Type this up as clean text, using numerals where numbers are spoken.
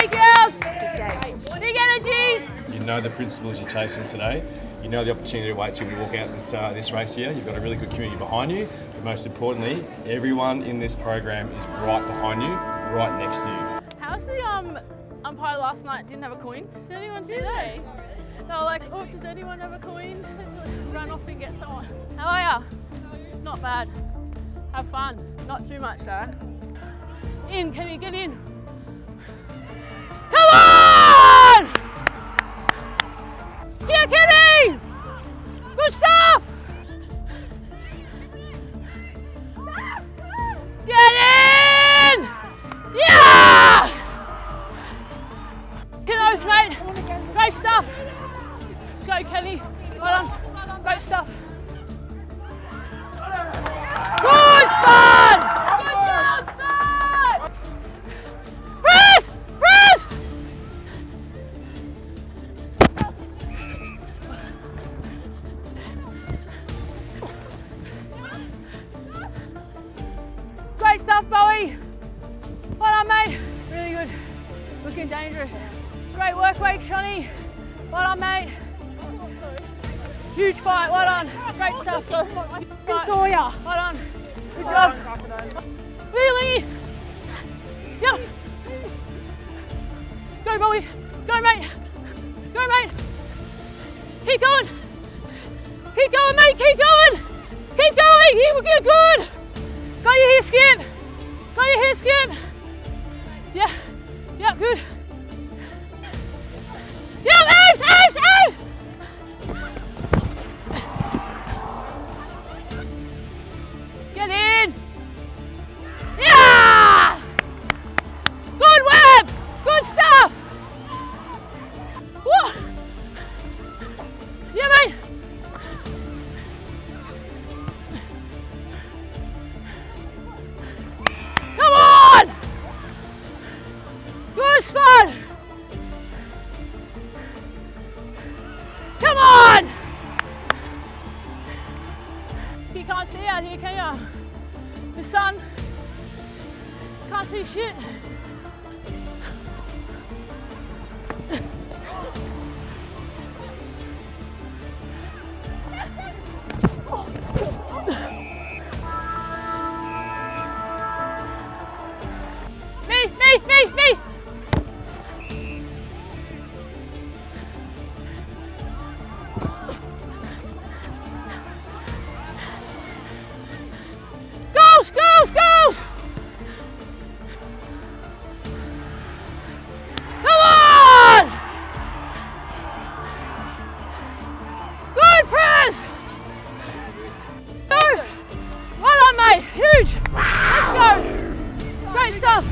day, girls. Big energies. You know the principles you're chasing today. You know the opportunity awaits you when you walk out this race here. You've got a really good community behind you. But most importantly, everyone in this program is right behind you, right next to you. How's the umpire last night didn't have a coin? Did anyone see that? They were like, oh, does anyone have a coin? Run off and get someone. How are ya? Not bad. Have fun. Not too much though. In, can you get in? Come on! Here, Kenny! Good stuff! Get in! Yeah! Get those, mate. Great stuff. Let's go, Kenny. Well done. Great stuff. Good spot! Good job, spot! Press! Press! Great stuff, Bowie. Well done, mate. Really good. Looking dangerous. Great work rate, Shani. Well done, mate. Huge fight. Well done. Great stuff. Sawyer. Well done. Good job. Really? Yeah. Go, Bowie. Go, mate. Go, mate. Keep going. Keep going, mate. Keep going. Keep going. You're good. Got your hair, Skip. Got your hair, Skip. Yeah. Yeah, good. Yeah, Ace, Ace, Ace. Get in. Yeah. Good web. Good stuff. Whoa. Yeah, mate. Come on! Good spot! Come on! You can't see out here, can you? The sun. Can't see shit. Me! Goals! Come on! Good press! Go! Well done, mate. Huge! Let's go! Great stuff!